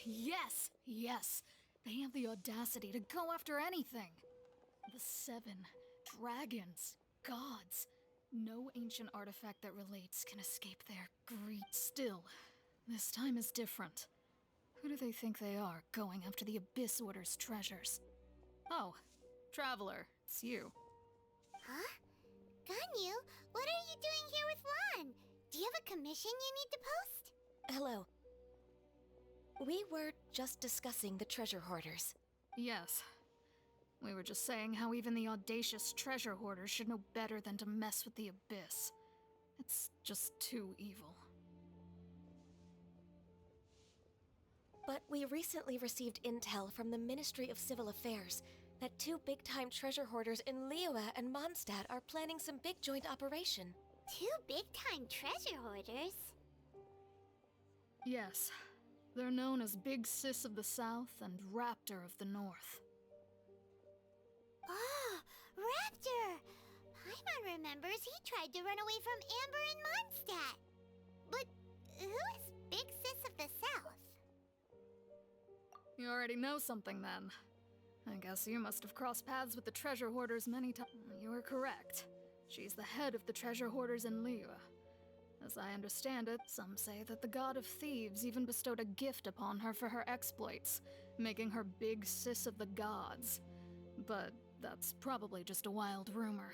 Yes, yes. They have the audacity to go after anything. The 7 dragons, gods. No ancient artifact that relates can escape their greed. Still, this time is different. Who do they think they are, going after the Abyss Order's treasures? Oh, Traveler, it's you. Huh? Ganyu, what are you doing here with Lan? Do you have a commission you need to post? Hello. We were just discussing the treasure hoarders. Yes. We were just saying how even the audacious treasure hoarders should know better than to mess with the Abyss. It's just too evil. But we recently received intel from the Ministry of Civil Affairs that 2 big-time treasure hoarders in Liyue and Mondstadt are planning some big joint operation. 2 big-time treasure hoarders? Yes. They're known as Big Sis of the South and Raptor of the North. Oh, Raptor! Paimon remembers he tried to run away from Amber in Mondstadt. But who is Big Sis of the South? You already know something then. I guess you must have crossed paths with the treasure hoarders many times. You are correct. She's the head of the treasure hoarders in Liyue. As I understand it, some say that the god of thieves even bestowed a gift upon her for her exploits, making her Big Sis of the gods. But that's probably just a wild rumor.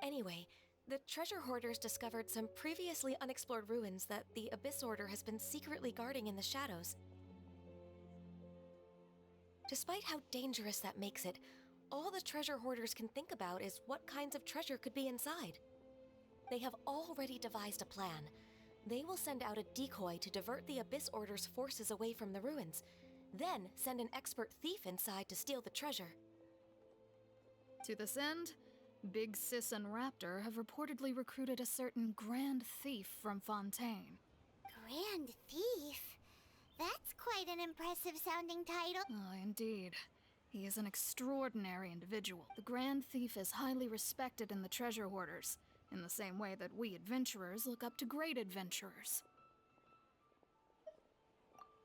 Anyway, the treasure hoarders discovered some previously unexplored ruins that the Abyss Order has been secretly guarding in the shadows. Despite how dangerous that makes it, all the treasure hoarders can think about is what kinds of treasure could be inside. They have already devised a plan. They will send out a decoy to divert the Abyss Order's forces away from the ruins, then send an expert thief inside to steal the treasure. To this end, Big Sis and Raptor have reportedly recruited a certain Grand Thief from Fontaine. Grand Thief? That's quite an impressive sounding title. Oh, indeed. He is an extraordinary individual. The Grand Thief is highly respected in the treasure hoarders, in the same way that we adventurers look up to great adventurers.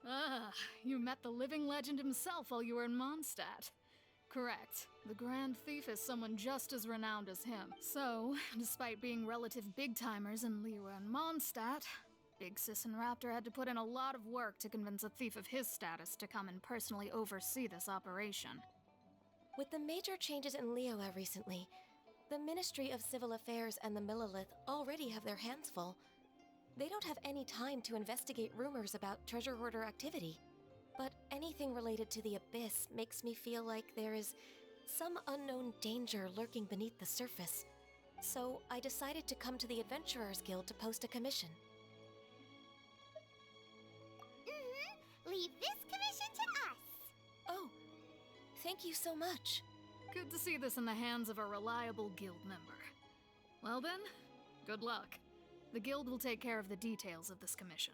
Ah, you met the living legend himself while you were in Mondstadt. Correct. The Grand Thief is someone just as renowned as him. So, despite being relative big-timers in Liyue and Mondstadt, Big Sis and Raptor had to put in a lot of work to convince a thief of his status to come and personally oversee this operation. With the major changes in Liyue recently, the Ministry of Civil Affairs and the Millelith already have their hands full. They don't have any time to investigate rumors about treasure hoarder activity. But anything related to the Abyss makes me feel like there is some unknown danger lurking beneath the surface. So I decided to come to the Adventurers Guild to post a commission. Leave this commission to us. Oh, thank you so much. Good to see this in the hands of a reliable guild member. Well then, good luck. The guild will take care of the details of this commission.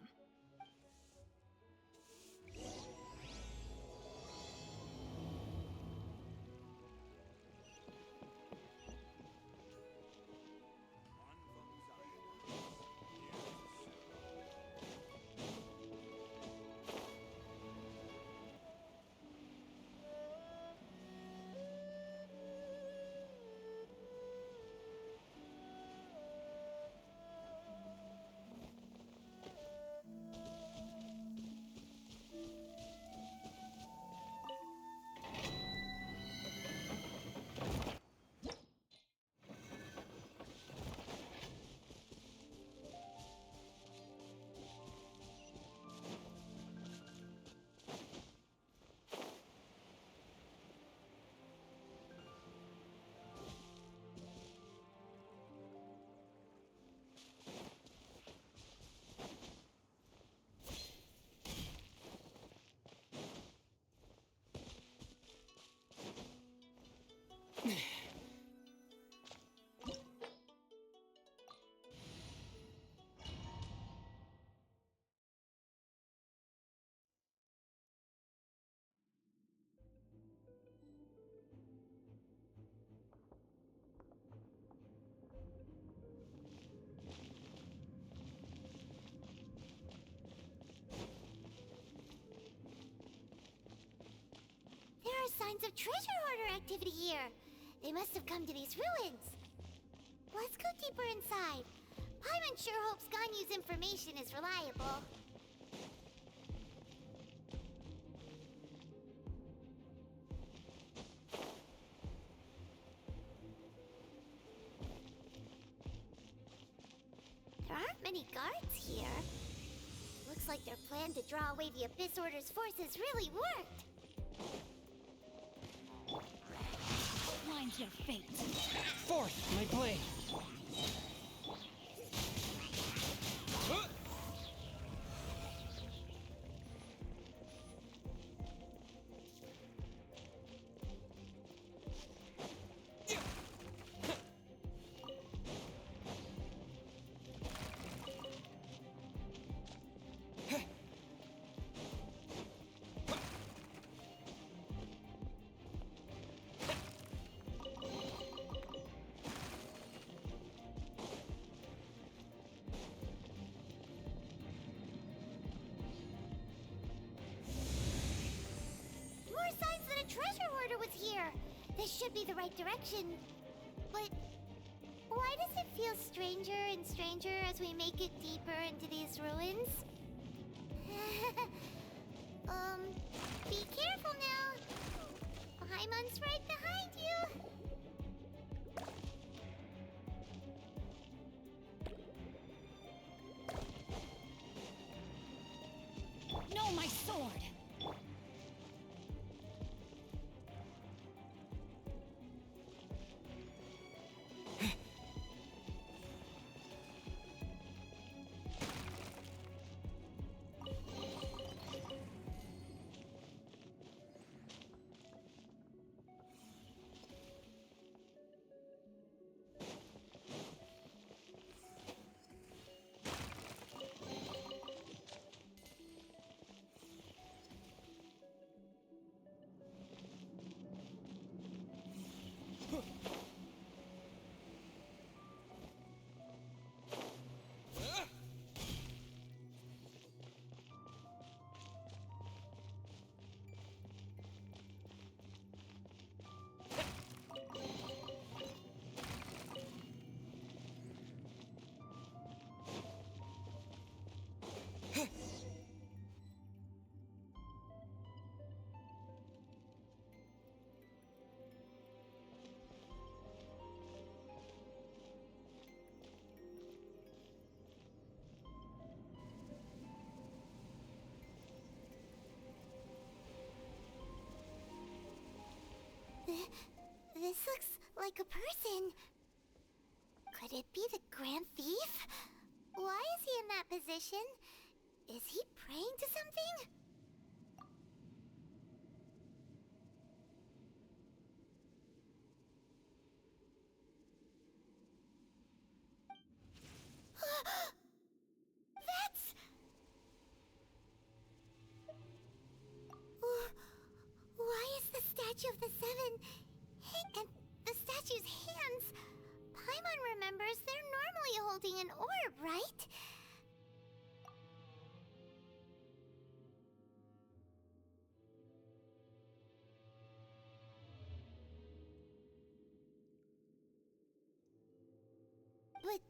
signs of treasure hoarder activity here. They must have come to these ruins. Let's go deeper inside. Paimon sure hopes Ganyu's information is reliable. There aren't many guards here. Looks like their plan to draw away the Abyss Order's forces really worked. Mine's your fate. Fourth, my blade. Treasure hoarder was here. This should be the right direction. But why does it feel stranger and stranger as we make it deeper into these ruins? Be careful now. Paimon's right behind you. No, my sword! This looks like a person. Could it be the Grand Thief? Why is he in that position? Is he praying to something? That's... Why is the statue of the Seven and the statue's hands? Paimon remembers they're normally holding an orb, right? But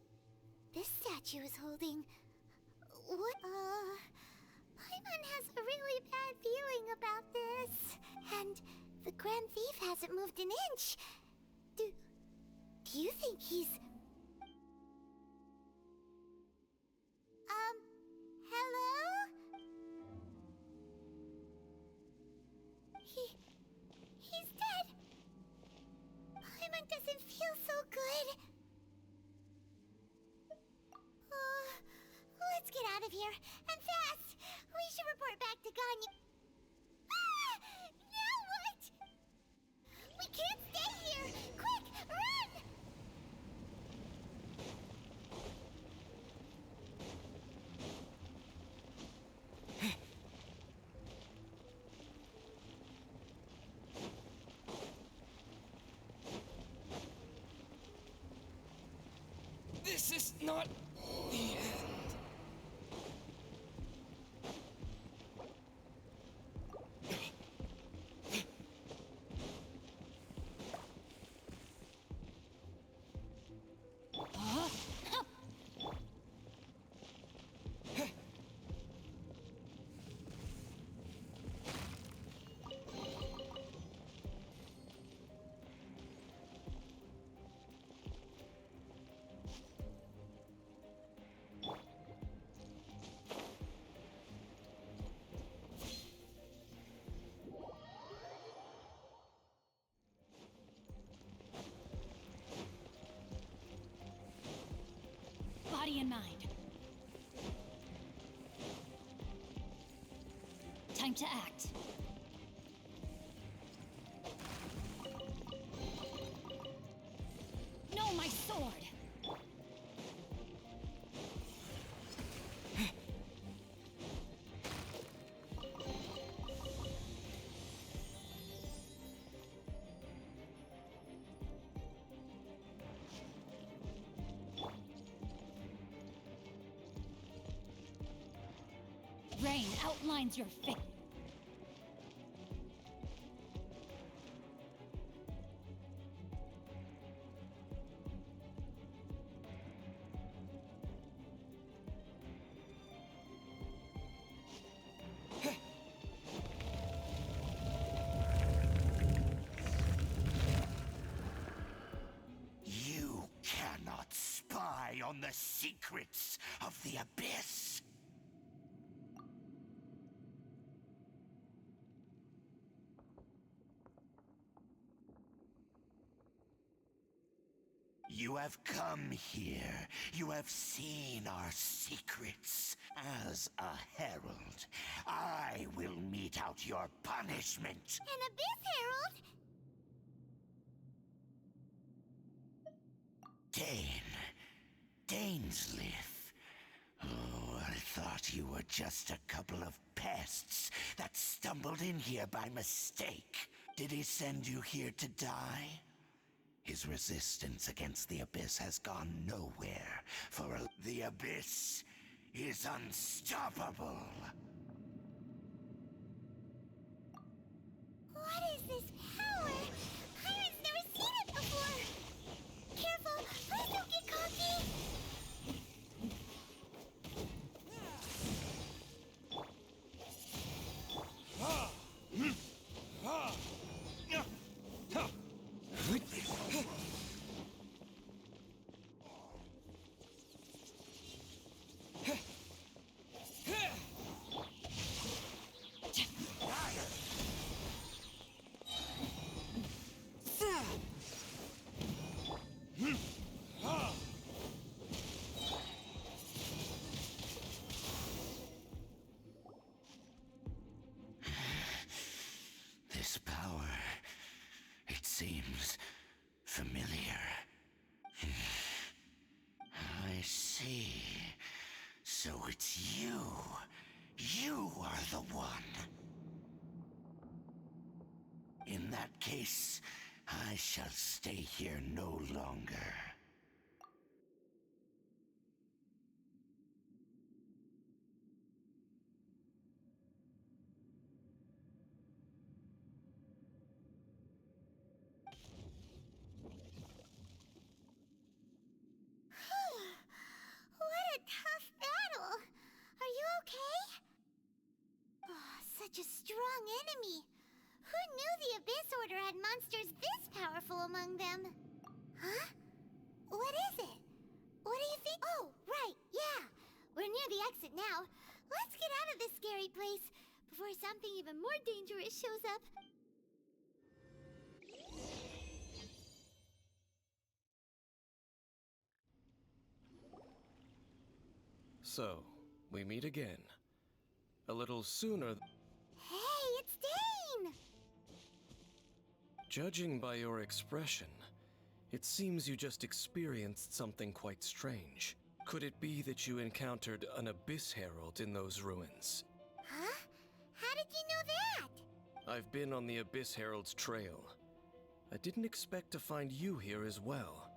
this statue is holding... What? Paimon has a really bad feeling about this. And the Grand Thief hasn't moved an inch. Do you think he's... Hello? He's dead. Paimon doesn't feel so good. Let's get out of here, and fast! We should report back to Ganyu. Now what? We can't stay here! Quick, run! This is not the end. me in mind. Time to act. No, my sword! Rain outlines your fate. You cannot spy on the secrets of the Abyss. You have come here. You have seen our secrets. As a herald, I will mete out your punishment. An Abyss Herald? Dainsleif. Oh, I thought you were just a couple of pests that stumbled in here by mistake. Did he send you here to die? His resistance against the Abyss has gone nowhere, for the Abyss is unstoppable. What is this power? Pirate's never seen it before! Careful! Please don't get cocky! This power, it seems familiar. I see. So it's you. You are the one. In that case, I shall stay here no longer. What a tough battle! Are you okay? Oh, such a strong enemy! Who knew the Abyss Order had monsters this powerful among them? Huh? What is it? What do you think? Oh, right, yeah! We're near the exit now. Let's get out of this scary place before something even more dangerous shows up. So, we meet again. A little sooner. Hey, it's Dane! Judging by your expression, it seems you just experienced something quite strange. Could it be that you encountered an Abyss Herald in those ruins? Huh? How did you know that? I've been on the Abyss Herald's trail. I didn't expect to find you here as well.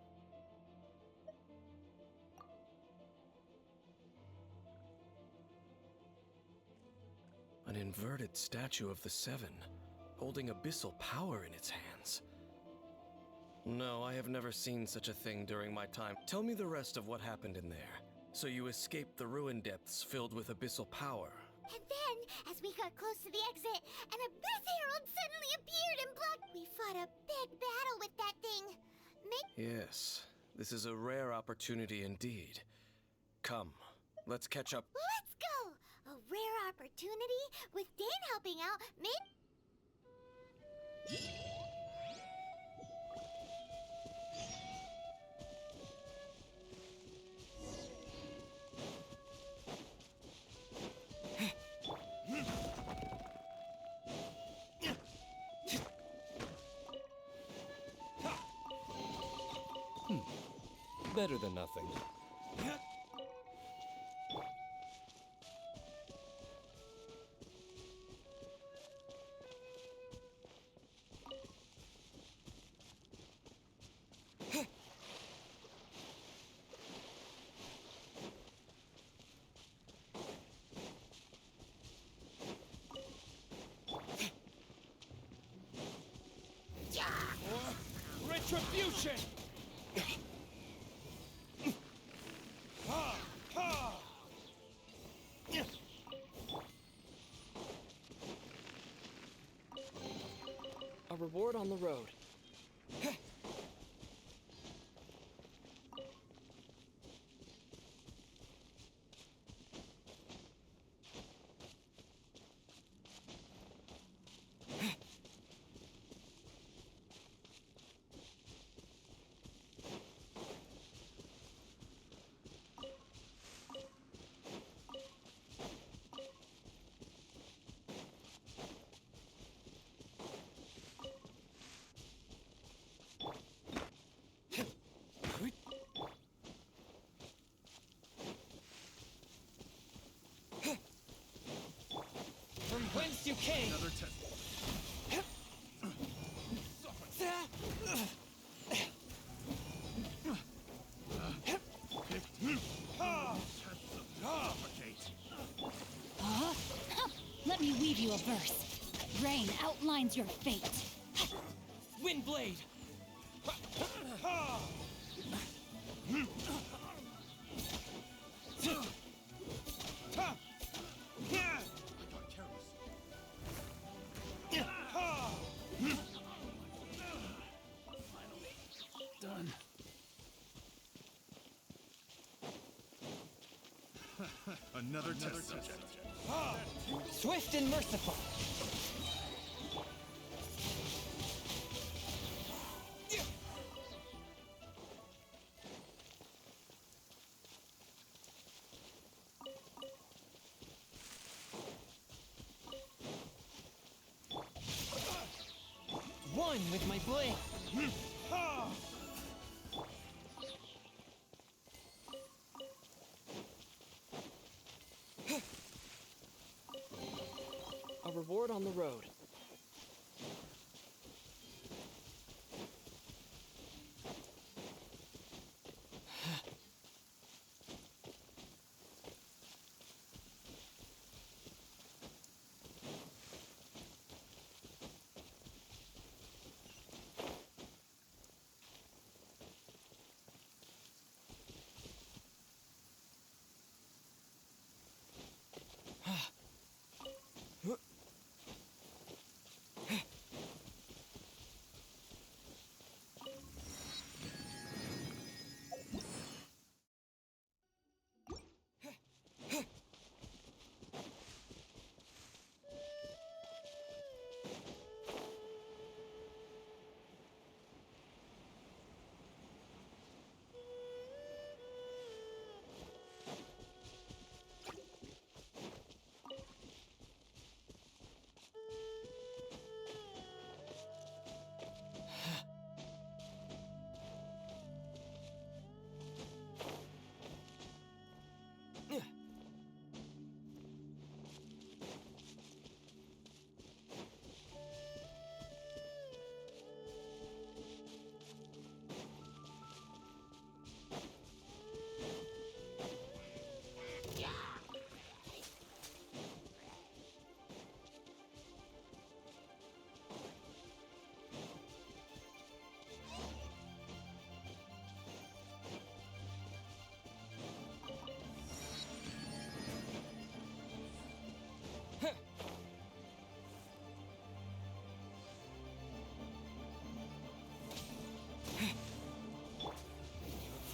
An inverted statue of the Seven, holding abyssal power in its hands. No, I have never seen such a thing during my time. Tell me the rest of what happened in there. So you escaped the ruin depths filled with abyssal power. And then, as we got close to the exit, an Abyss Herald suddenly appeared and blocked. We fought a big battle with that thing. Yes, this is a rare opportunity indeed. Come, let's catch up. Let's go! A rare opportunity with Dane helping out. Better than nothing. Retribution! A reward on the road. From whence you came! Another test. Huh? Let me weave you a verse. Rain outlines your fate. Windblade! Done. Another test subject. Swift and merciful! One with my blade! A reward on the road.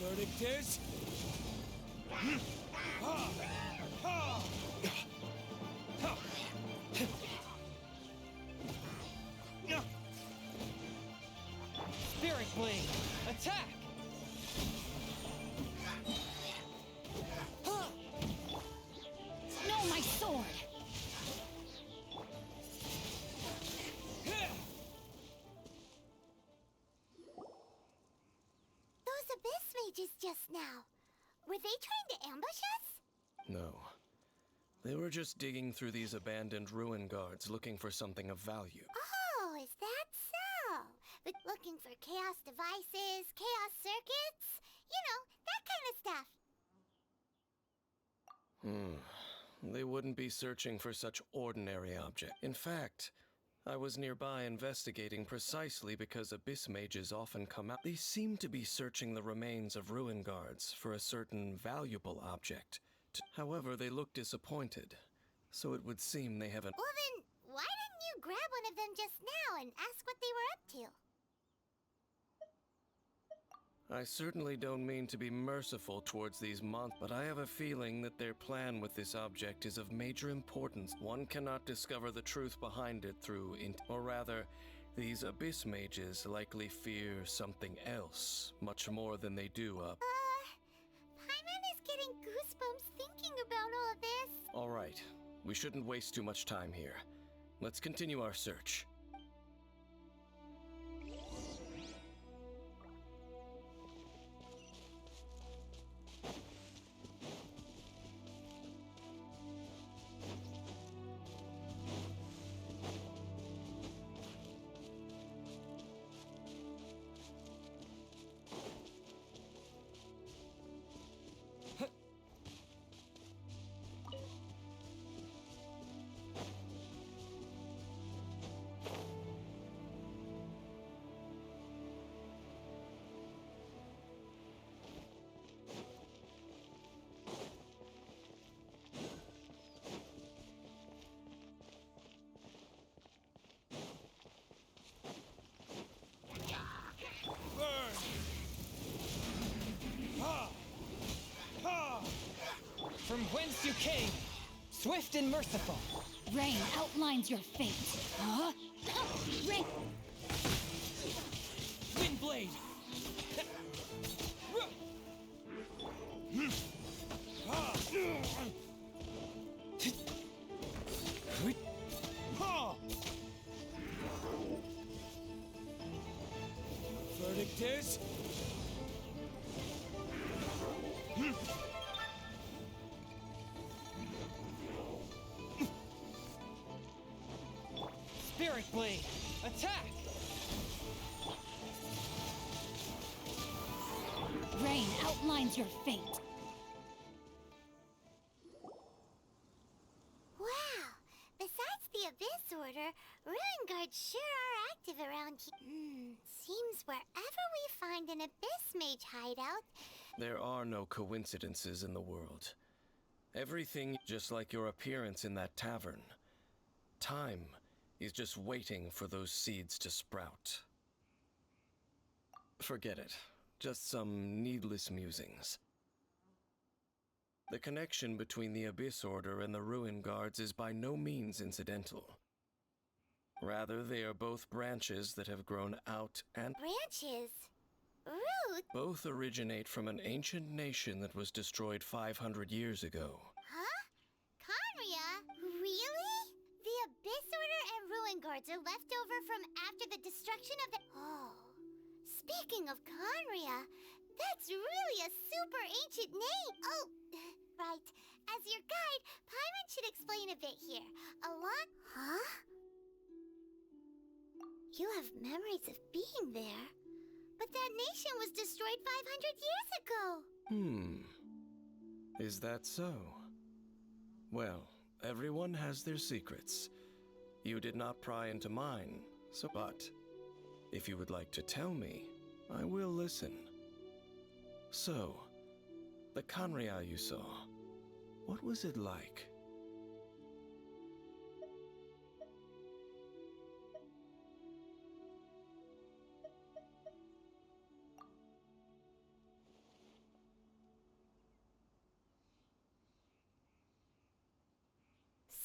Verdict is... Spirit Blade, attack! No, my sword! Those abyss mages just now. Were they trying to ambush us? No. They were just digging through these abandoned ruin guards looking for something of value. Oh, is that so? But looking for chaos devices, chaos circuits, you know, that kind of stuff. They wouldn't be searching for such ordinary objects. In fact, I was nearby investigating precisely because abyss mages often come out. They seem to be searching the remains of ruin guards for a certain valuable object. However, they look disappointed, so it would seem they haven't. Well then, why didn't you grab one of them just now and ask what they were up to? I certainly don't mean to be merciful towards these monsters, but I have a feeling that their plan with this object is of major importance. One cannot discover the truth behind it through or rather, these abyss mages likely fear something else, much more than they do Paimon is getting goosebumps thinking about all this. All right, we shouldn't waste too much time here. Let's continue our search. From whence you came, swift and merciful. Rain outlines your fate. Huh? Rain. Windblade. Verdict is... Spirit Blade, attack! Rain outlines your fate. Wow, besides the Abyss Order, Ruin Guards sure are active around here. Seems wherever we find an Abyss Mage hideout... There are no coincidences in the world. Everything, just like your appearance in that tavern. Time is just waiting for those seeds to sprout. Forget it. Just some needless musings. The connection between the Abyss Order and the Ruin Guards is by no means incidental. Rather, they are both branches that have grown out and... Branches? Root? Both originate from an ancient nation that was destroyed 500 years ago. Huh? Conria? Really? The Abyss Order and Ruin Guards are left over from after the destruction of the... Oh. Speaking of Conria, that's really a super ancient name. Oh, right. As your guide, Paimon should explain a bit here. A lot... Huh? You have memories of being there. But that nation was destroyed 500 years ago. Is that so? Well, everyone has their secrets. You did not pry into mine, so but if you would like to tell me, I will listen. So, the Conria you saw, what was it like?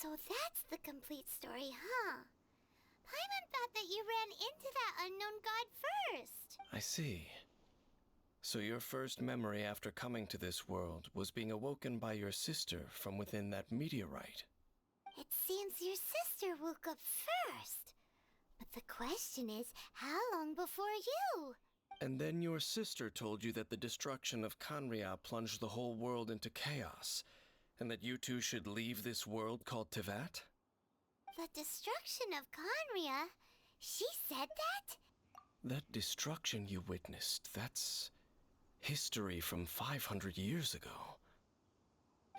So that's the complete story, huh? Paimon thought that you ran into that unknown god first. I see. So your first memory after coming to this world was being awoken by your sister from within that meteorite. It seems your sister woke up first. But the question is, how long before you? And then your sister told you that the destruction of Kanria plunged the whole world into chaos, and that you two should leave this world called Tevat? The destruction of Conria? She said that? That destruction you witnessed, that's history from 500 years ago.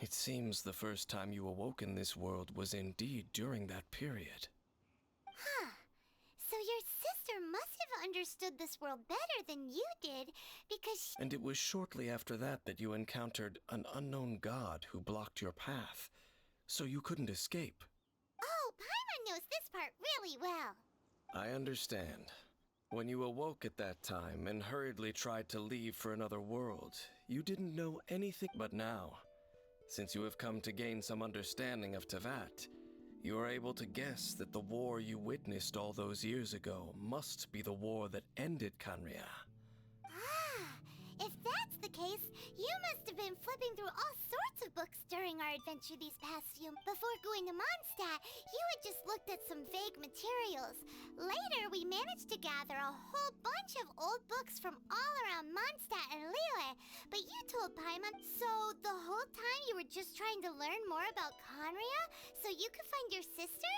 It seems the first time you awoke in this world was indeed during that period. Huh. So your sister must have understood this world better than you did, because she... And it was shortly after that that you encountered an unknown god who blocked your path, so you couldn't escape. Oh, Paimon knows this part really well. I understand. When you awoke at that time and hurriedly tried to leave for another world, you didn't know anything. But now, since you have come to gain some understanding of Tevat, you are able to guess that the war you witnessed all those years ago must be the war that ended Kanria. Ah, if that's the case, you must have been flipping through all sorts of books during our adventure these past few... Before going to Mondstadt, you had just looked at some vague materials. Later, we managed to gather a whole bunch of old books from all around Mondstadt and Liyue. But you told Paimon, so the whole time you were just trying to learn more about Conria so you could find your sister?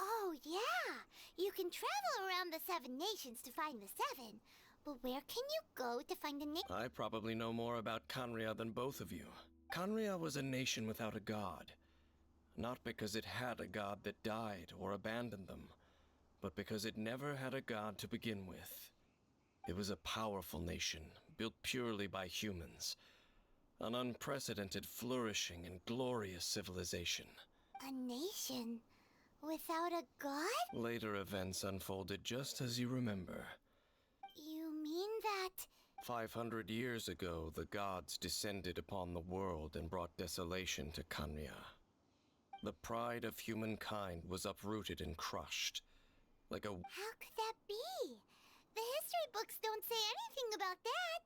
Oh, yeah. You can travel around the 7 nations to find the 7. But where can you go to find a I probably know more about Kanria than both of you. Kanria was a nation without a god. Not because it had a god that died or abandoned them, but because it never had a god to begin with. It was a powerful nation, built purely by humans. An unprecedented, flourishing, and glorious civilization. A nation without a god? Later events unfolded just as you remember. You mean that... 500 years ago, the gods descended upon the world and brought desolation to Kanria. The pride of humankind was uprooted and crushed, like a... How could that be? The history books don't say anything about that.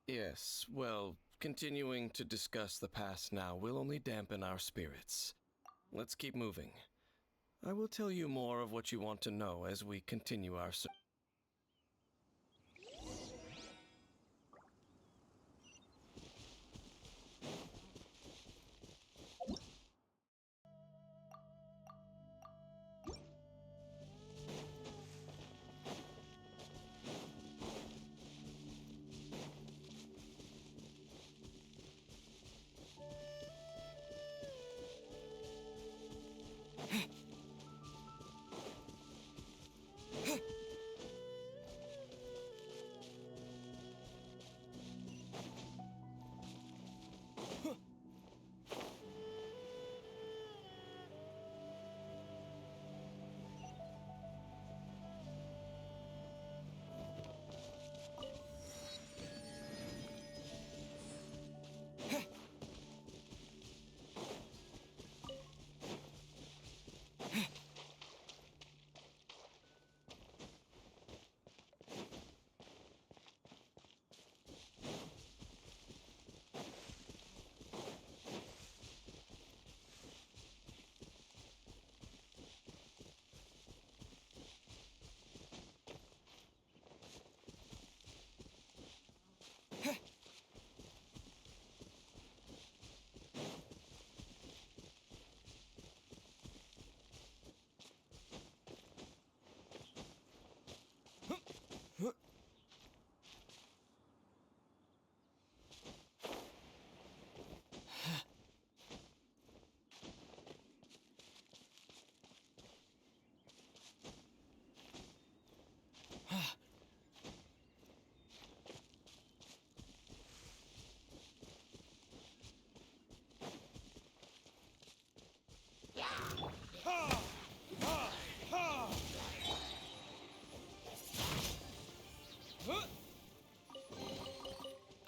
Yes, well, continuing to discuss the past now will only dampen our spirits. Let's keep moving. I will tell you more of what you want to know as we continue our search.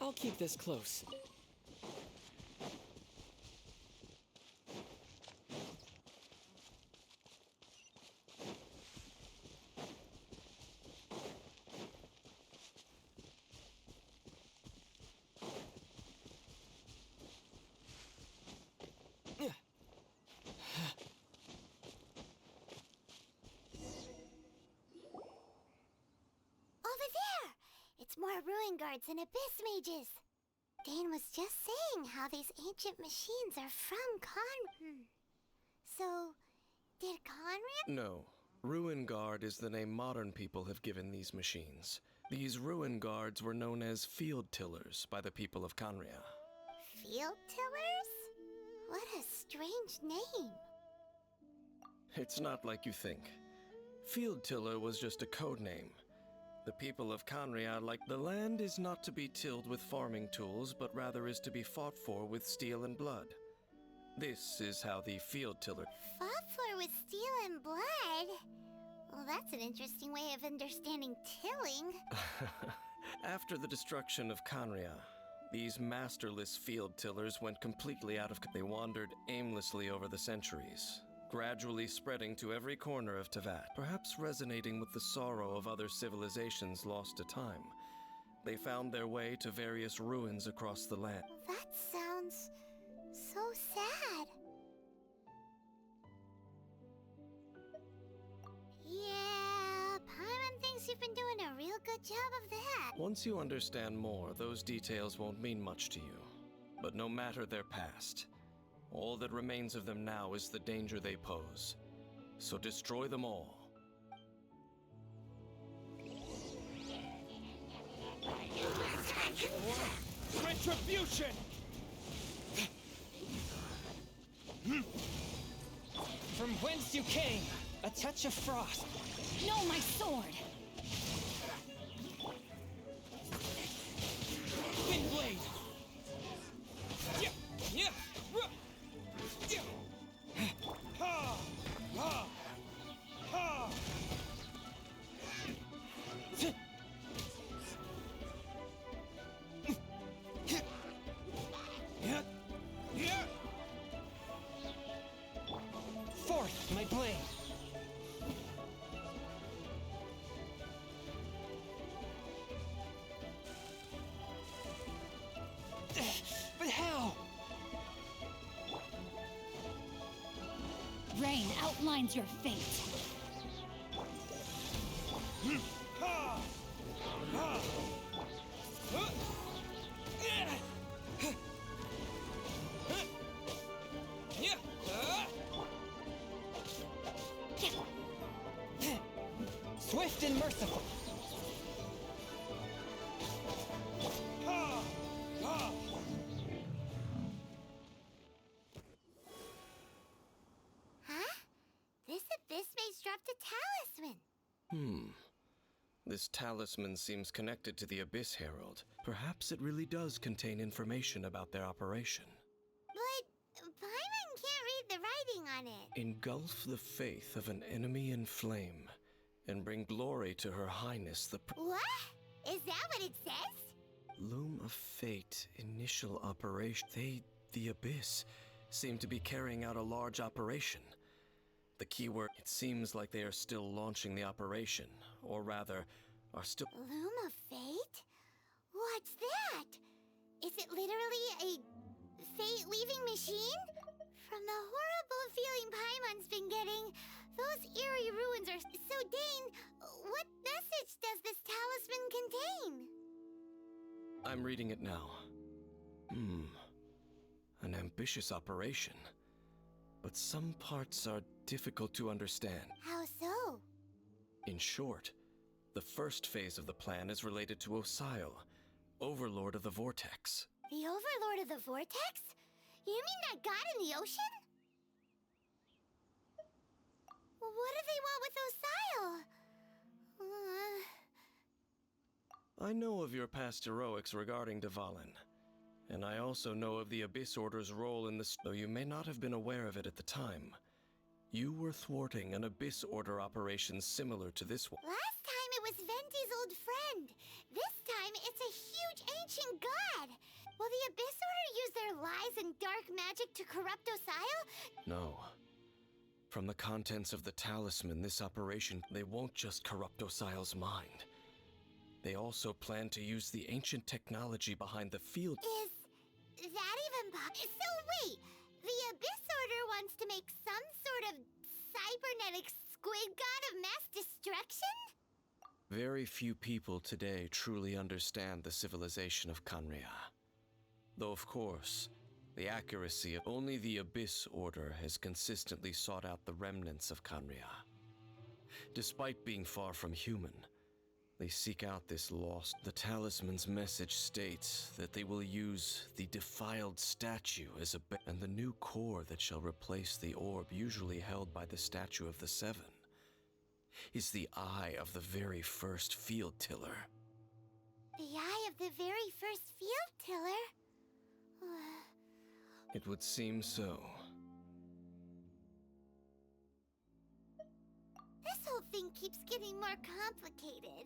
I'll keep this close. guards and abyss mages. Dane was just saying how these ancient machines are from So, did Conria? No. Ruin Guard is the name modern people have given these machines. These Ruin Guards were known as Field Tillers by the people of Conria. Field tillers? What a strange name. It's not like you think. Field Tiller was just a code name. The people of Conria like the land is not to be tilled with farming tools, but rather is to be fought for with steel and blood. This is how the Field Tiller... Fought for with steel and blood? Well, that's an interesting way of understanding tilling. After the destruction of Conria, these masterless field tillers went completely out of... They wandered aimlessly over the centuries, gradually spreading to every corner of Teyvat, perhaps resonating with the sorrow of other civilizations lost to time. They found their way to various ruins across the land. That sounds so sad. Yeah, Paimon thinks you've been doing a real good job of that. Once you understand more, those details won't mean much to you. But no matter their past, all that remains of them now is the danger they pose. So destroy them all. Retribution! From whence you came, a touch of frost. No, my sword! Thin blade! Yeah, yeah, yeah. Ha! Ha! Ha! Forth, my blade! But how? Rain outlines your fate. Ha! Ha! Huh? Yeah! Swift and merciful. Ha! Ha! Huh? This abyss mage dropped a talisman. This talisman seems connected to the Abyss Herald. Perhaps it really does contain information about their operation. But Paimon can't read the writing on it. Engulf the faith of an enemy in flame, and bring glory to Her Highness the... What? Is that what it says? Loom of Fate, initial operation. The Abyss, seem to be carrying out a large operation. The keyword, it seems like they are still launching the operation, or rather, are still... Loom of Fate? What's that? Is it literally a fate-leaving machine? From the horrible feeling Paimon's been getting, those eerie ruins are... So, Dane, what message does this talisman contain? I'm reading it now. An ambitious operation. But some parts are difficult to understand. How so? In short, the first phase of the plan is related to Osial, Overlord of the Vortex. The Overlord of the Vortex? You mean that god in the ocean? What do they want with Osial? I know of your past heroics regarding Dvalin, and I also know of the Abyss Order's role in this, though you may not have been aware of it at the time. You were thwarting an Abyss Order operation similar to this one. Last time it was Venti's old friend. This time it's a huge ancient god. Will the Abyss Order use their lies and dark magic to corrupt Osial? No. From the contents of the talisman, this operation, they won't just corrupt Osial's mind. They also plan to use the ancient technology behind the field. Is that even possible? So wait, the Abyss Order wants to make some sort of cybernetic squid god of mass destruction? Very few people today truly understand the civilization of Kanria. Though, of course, the accuracy of only the Abyss Order has consistently sought out the remnants of Kanria. Despite being far from human, they seek out this lost. The talisman's message states that they will use the defiled statue as and the new core that shall replace the orb usually held by the statue of the Seven is the eye of the very first field tiller. The eye of the very first field tiller? It would seem so. This whole thing keeps getting more complicated.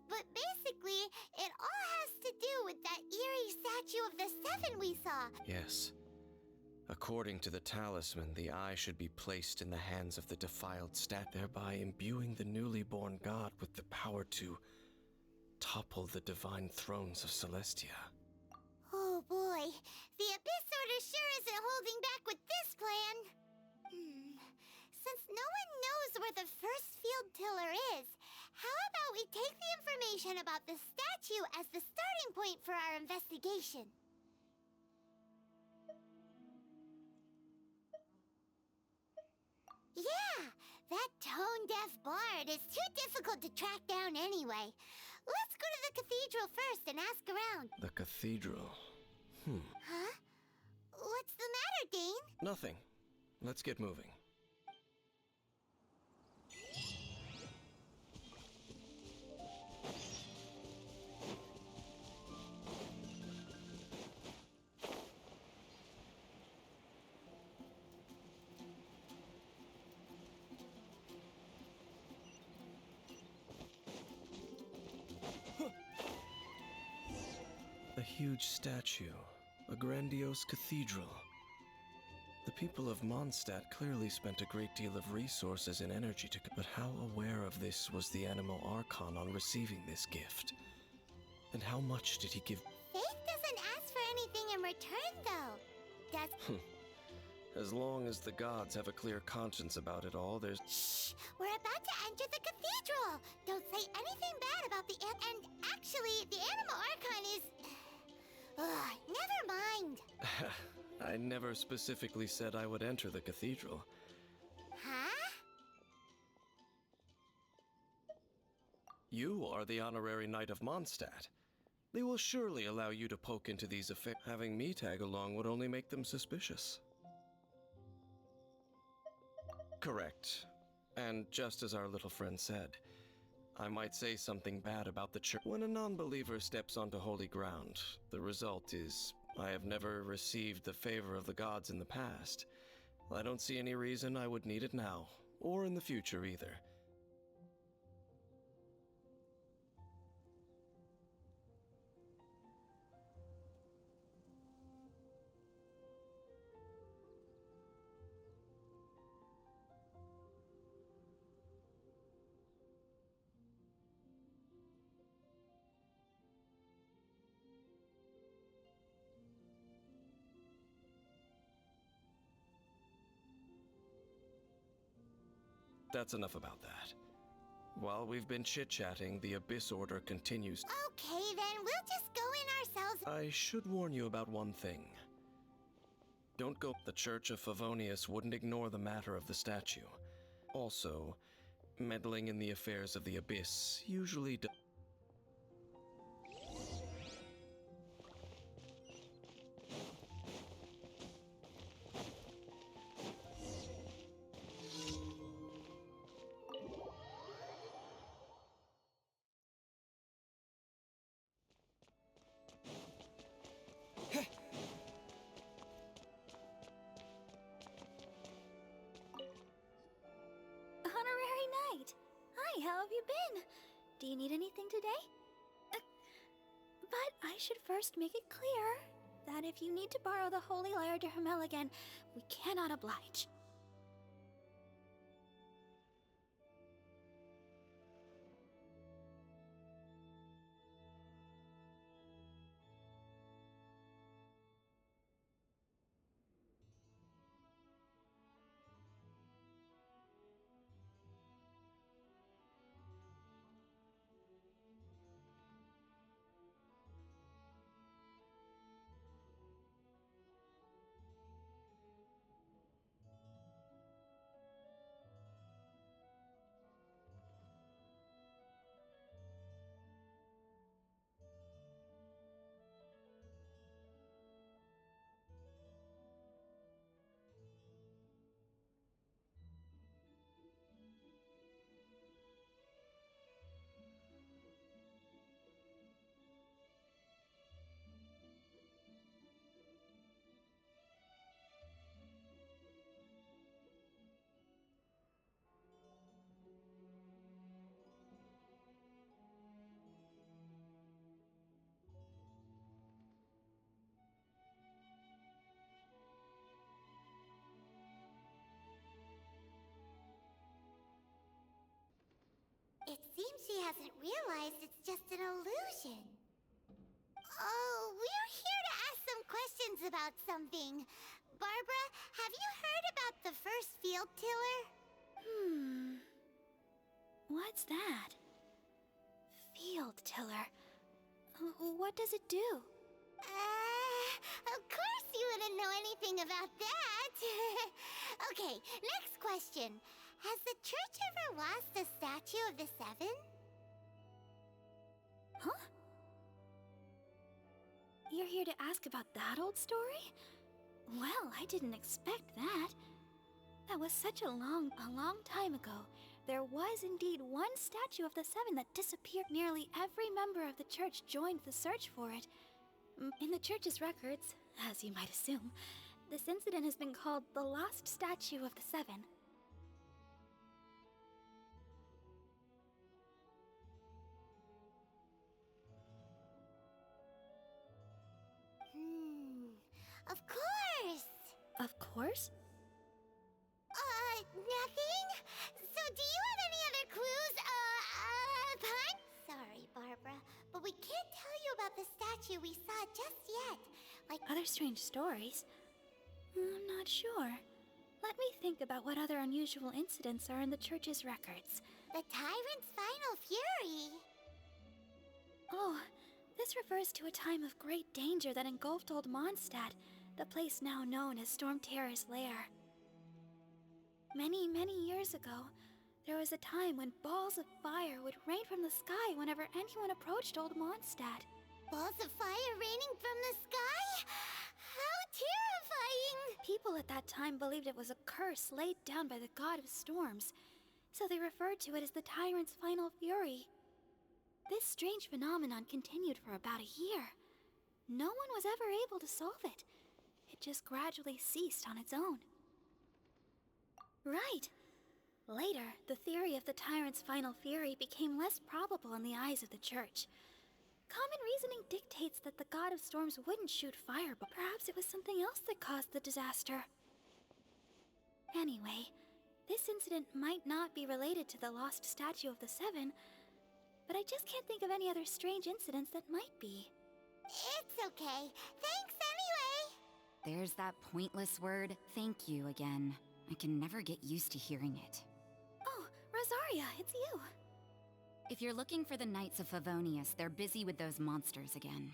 But basically, it all has to do with that eerie statue of the Seven we saw. Yes. According to the talisman, the eye should be placed in the hands of the defiled thereby imbuing the newly born god with the power to topple the divine thrones of Celestia. Oh boy, the Abyss Order sure isn't holding back with this plan. Since no one knows where the first field tiller is, how about we take the information about the statue as the starting point for our investigation? Yeah, that tone-deaf bard is too difficult to track down anyway. Let's go to the cathedral first and ask around. The cathedral? Huh? What's the matter, Dane? Nothing. Let's get moving. A huge statue, a grandiose cathedral. The people of Mondstadt clearly spent a great deal of resources and energy to... But how aware of this was the Animal Archon on receiving this gift? And how much did he give... Faith doesn't ask for anything in return, though. Does... As long as the gods have a clear conscience about it all, there's... Shh! We're about to enter the cathedral! Don't say anything bad about the and actually, the Animal Archon is... never mind! I never specifically said I would enter the cathedral. Huh? You are the honorary knight of Mondstadt. They will surely allow you to poke into these affairs. Having me tag along would only make them suspicious. Correct. And just as our little friend said, I might say something bad about the church. When a non-believer steps onto holy ground, the result is I have never received the favor of the gods in the past. I don't see any reason I would need it now, or in the future either. That's enough about that. While we've been chit-chatting, the Abyss Order continues. Okay, then we'll just go in ourselves. I should warn you about one thing. Don't go. The Church of Favonius wouldn't ignore the matter of the statue. Also, meddling in the affairs of the Abyss usually Honorary Knight! Hi, how have you been? Do you need anything today? But I should first make it clear that if you need to borrow the Holy Lyre to Hermel again, we cannot oblige. promise it's just an illusion. Oh, we're here to ask some questions about something. Barbara, have you heard about the first field tiller? What's that? Field tiller. What does it do? Of course you wouldn't know anything about that. Okay, next question. Has the church ever lost a statue of the Seven? Huh? You're here to ask about that old story? Well, I didn't expect that. That was such a long time ago. There was indeed one statue of the Seven that disappeared. Nearly every member of the church joined the search for it. In the church's records, as you might assume, this incident has been called the Lost Statue of the Seven. Of course! Of course? Nothing? So do you have any other clues, Pun? Sorry, Barbara, but we can't tell you about the statue we saw just yet. Like other strange stories? I'm not sure. Let me think about what other unusual incidents are in the church's records. the Tyrant's final fury. Oh, this refers to a time of great danger that engulfed Old Mondstadt, the place now known as Storm Terror's lair. Many years ago, there was a time when balls of fire would rain from the sky whenever anyone approached Old Mondstadt. Balls of fire raining from the sky? How terrifying! People at that time believed it was a curse laid down by the god of storms, so they referred to it as the Tyrant's final fury. This strange phenomenon continued for about a year. No one was ever able to solve it. It just gradually ceased on its own. Right. Later, the theory of the Tyrant's final fury became less probable in the eyes of the church. Common reasoning dictates that the god of storms wouldn't shoot fire, but perhaps it was something else that caused the disaster. Anyway, this incident might not be related to the lost statue of the Seven, but I just can't think of any other strange incidents that might be. It's okay. Thanks anyway! There's that pointless word, thank you, again. I can never get used to hearing it. Oh, Rosaria, it's you. If you're looking for the Knights of Favonius, they're busy with those monsters again.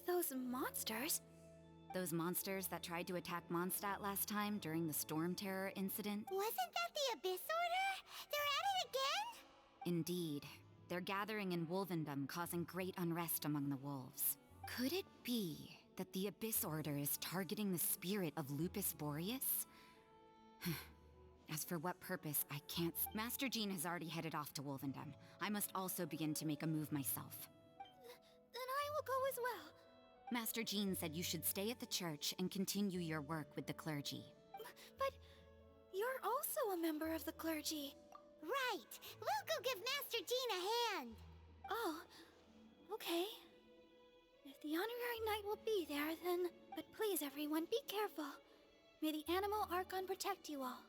Those monsters? Those monsters that tried to attack Mondstadt last time during the Storm Terror incident? Wasn't that the Abyss Order? They're at it again? Indeed. They're gathering in Wolvendom, causing great unrest among the wolves. Could it be that the Abyss Order is targeting the spirit of Lupus Boreas? As for what purpose, I can't... Master Jean has already headed off to Wolvendom. I must also begin to make a move myself. Then I will go as well. Master Jean said you should stay at the church and continue your work with the clergy. But you're also a member of the clergy. Right. We'll go give Master Jean a hand. Oh, okay. If the Honorary Knight will be there, then... But please, everyone, be careful. May the Animal Archon protect you all.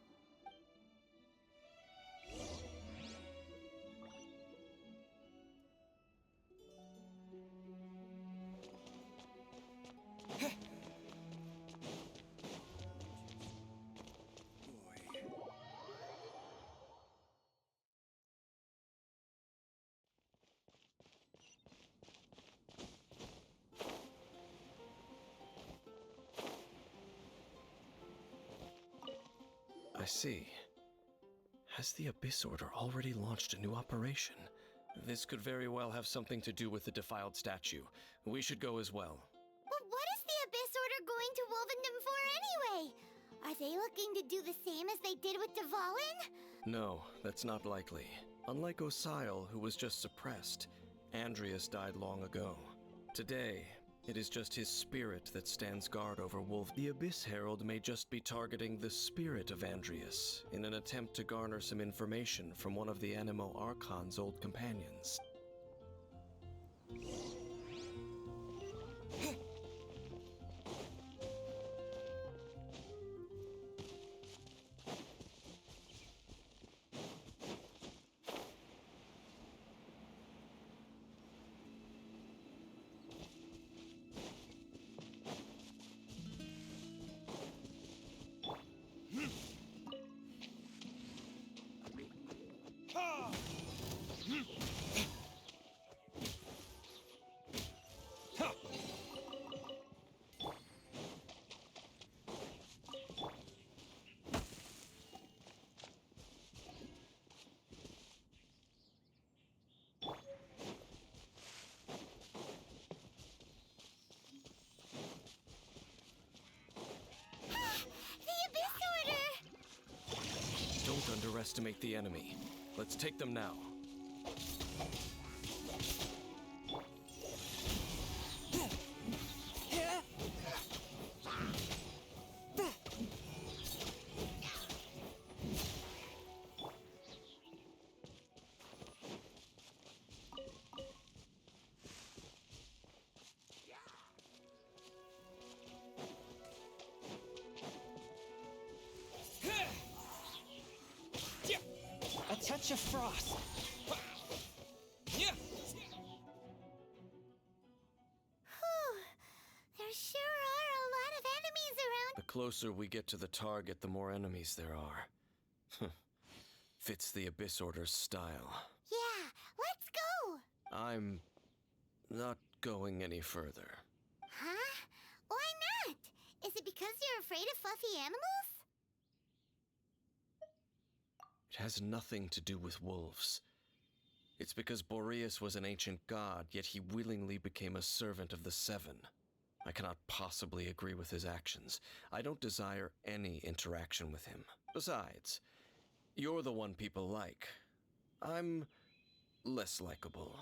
I see. Has the Abyss Order already launched a new operation? This could very well have something to do with the defiled statue. We should go as well. But what is the Abyss Order going to Wolvendom for anyway? Are they looking to do the same as they did with Dvalin? No, that's not likely. Unlike Osile, who was just suppressed, Andreas died long ago. Today, it is just his spirit that stands guard over Wolf. The Abyss Herald may just be targeting the spirit of Andreas in an attempt to garner some information from one of the Animo Archon's old companions. Don't underestimate the enemy. Let's take them now. A touch of frost. Whew. There sure are a lot of enemies around. The closer we get to the target, the more enemies there are. Fits the Abyss Order's style. Yeah, let's go! I'm not going any further. Huh? Why not? Is it because you're afraid of fluffy animals? It has nothing to do with wolves. It's because Boreas was an ancient god, yet he willingly became a servant of the Seven. I cannot possibly agree with his actions. I don't desire any interaction with him. Besides, you're the one people like. I'm less likable.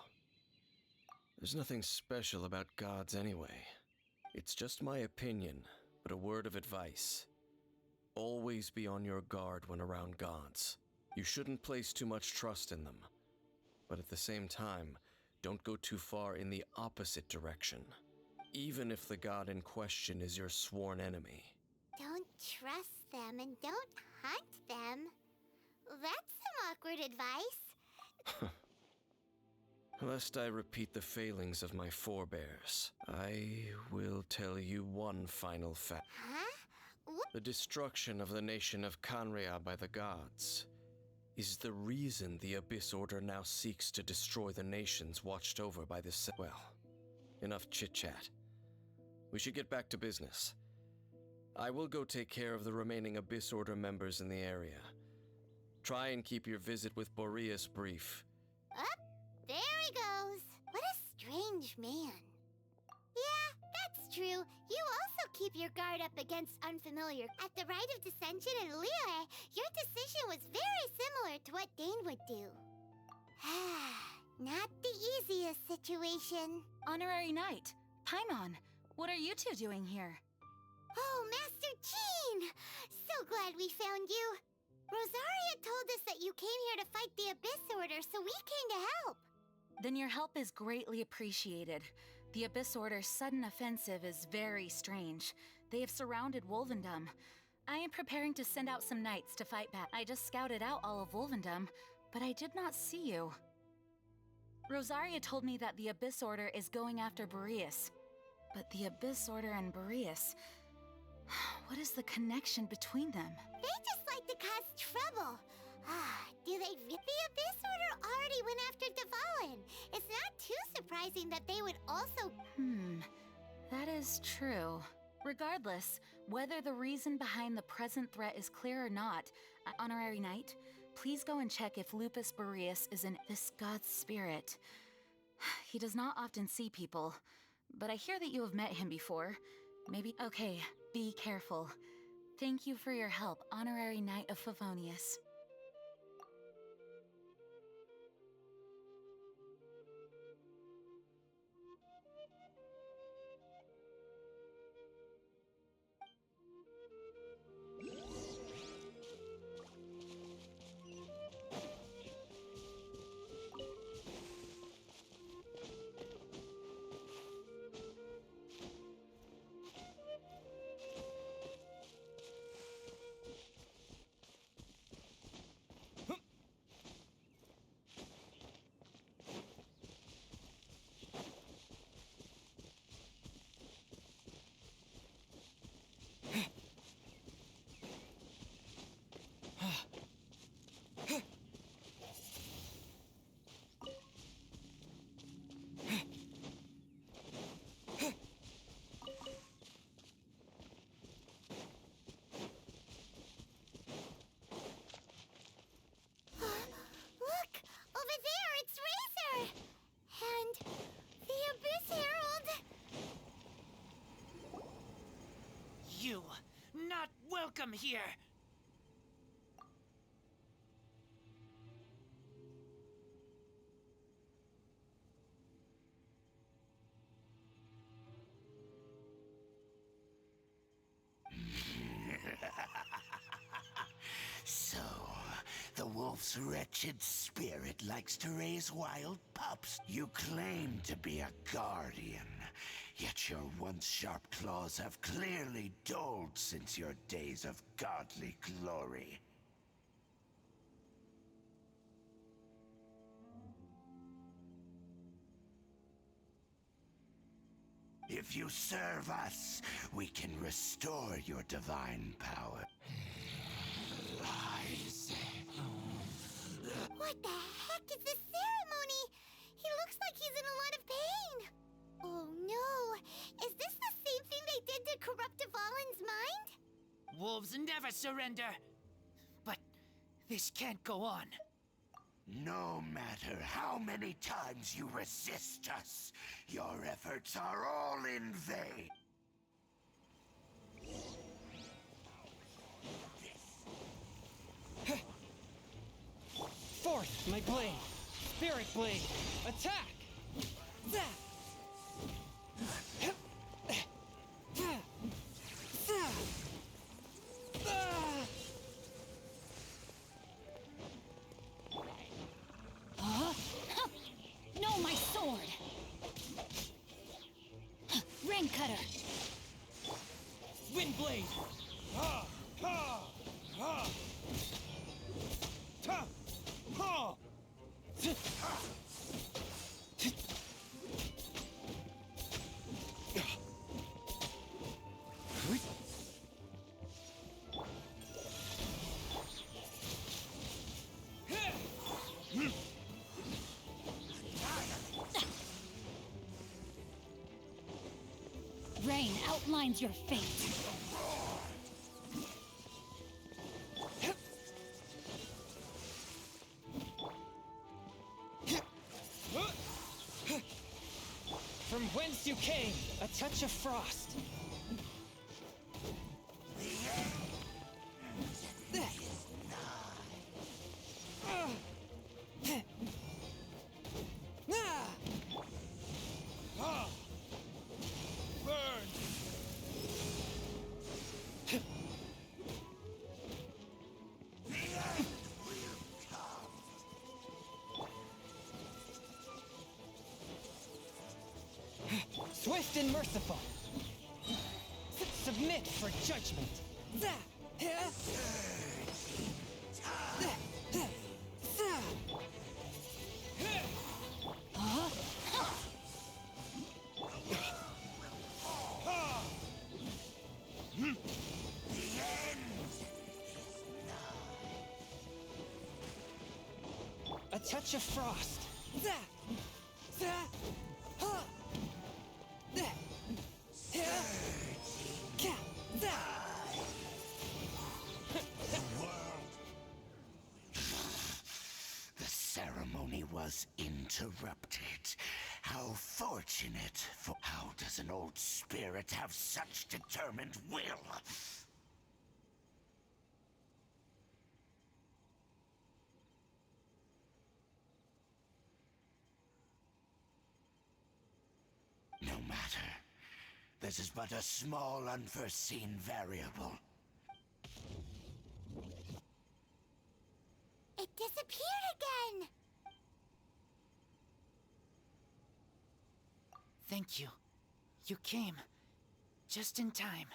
There's nothing special about gods anyway. It's just my opinion, but a word of advice. Always be on your guard when around gods. You shouldn't place too much trust in them. But at the same time, don't go too far in the opposite direction. Even if the god in question is your sworn enemy. Don't trust them and don't hunt them. That's some awkward advice. Lest I repeat the failings of my forebears, I will tell you one final fact. Huh? The destruction of the nation of Canrea by the gods is the reason the Abyss Order now seeks to destroy the nations watched over by the Well, enough chit-chat. We should get back to business. I will go take care of the remaining Abyss Order members in the area. Try and keep your visit with Boreas brief. There he goes. What a strange man. Yeah, that's true. You also keep your guard up against unfamiliar. At the Rite of Dissension in Liyue, your decision was very similar to what Dane would do. Not the easiest situation. Honorary Knight, Paimon, what are you two doing here? Oh, Master Jean! So glad we found you. Rosaria told us that you came here to fight the Abyss Order, so we came to help. Then your help is greatly appreciated. The Abyss Order's sudden offensive is very strange. They have surrounded Wolvendom. I am preparing to send out some knights to fight back. I just scouted out all of Wolvendom, but I did not see you. Rosaria told me that the Abyss Order is going after Boreas. But the Abyss Order and Boreas... What is the connection between them? They just like to cause trouble. Do they... The Abyss Order already went after Devalin. It's not too surprising that they would also... That is true. Regardless, whether the reason behind the present threat is clear or not, Honorary Knight, please go and check if Lupus Boreas is in this god's spirit. He does not often see people, but I hear that you have met him before. Maybe... Okay, be careful. Thank you for your help, Honorary Knight of Favonius. You, not welcome here! wolf's wretched spirit likes to raise wild pups. You claim to be a guardian, yet your once sharp claws have clearly dulled since your days of godly glory. If you serve us, we can restore your divine power. Lies. What the heck is this ceremony? He looks like he's in a lot of pain. Oh no, is this the same thing they did to corrupt Dvalin's mind? Wolves never surrender. But this can't go on. No matter how many times you resist us, your efforts are all in vain. Forth, my blade! Spirit blade! Attack! Huh? No, my sword! Rain cutter! Wind blade! Ha! Ha! Ha! Ta! Ha! Rain outlines your fate. From whence you came, a touch of frost. Swift and merciful. Submit for judgment. A touch of frost. The ceremony was interrupted. How fortunate for... How does an old spirit have such determined will? No matter. This is but a small, unforeseen variable. It disappeared again! Thank you. You came. Just in time.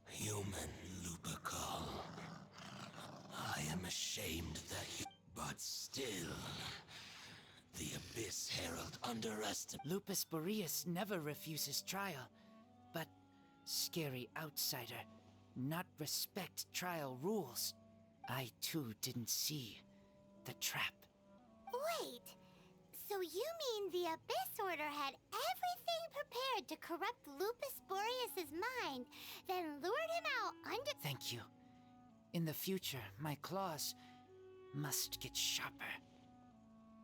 Human Lupercal. I am ashamed that you... But still... The Abyss Herald underestimated... Lupus Boreas never refuses trial, but scary outsider, not respect trial rules. I too didn't see the trap. Wait, so you mean the Abyss Order had everything prepared to corrupt Lupus Boreas' mind, then lured him out under... Thank you. In the future, my claws must get sharper.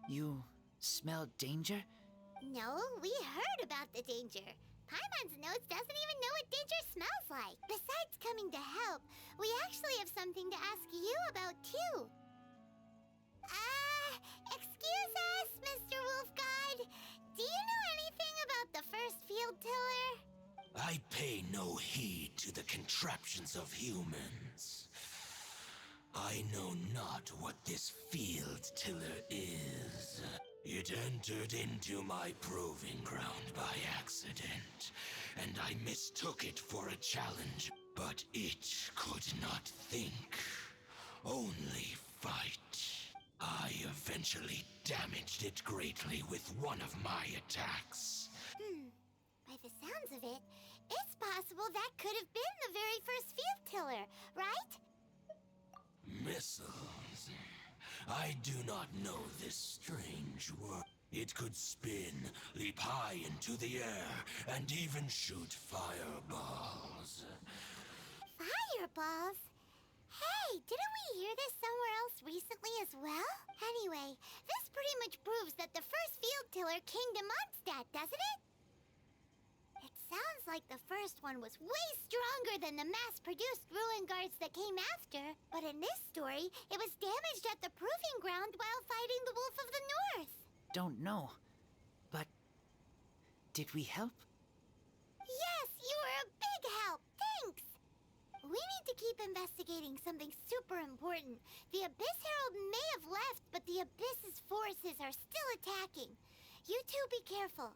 You smell danger? No, we heard about the danger. Paimon's notes doesn't even know what danger smells like. Besides coming to help, we actually have something to ask you about, too. Excuse us, Mr. Wolf God. Do you know anything about the first field tiller? I pay no heed to the contraptions of humans. I know not what this field tiller is. It entered into my proving ground by accident, and I mistook it for a challenge. But it could not think, only fight. I eventually damaged it greatly with one of my attacks. By the sounds of it, it's possible that could have been the very first field tiller, right? Missiles. I do not know this strange word. It could spin, leap high into the air, and even shoot fireballs. Fireballs? Hey, didn't we hear this somewhere else recently as well? Anyway, this pretty much proves that the first field tiller came to Mondstadt, doesn't it? It sounds like the first one was way stronger than the mass-produced ruin guards that came after. But in this story, it was damaged at the proving ground while fighting the Wolf of the North. Don't know. But did we help? Yes, you were a big help. Thanks. We need to keep investigating something super important. The Abyss Herald may have left, but the Abyss's forces are still attacking. You two be careful.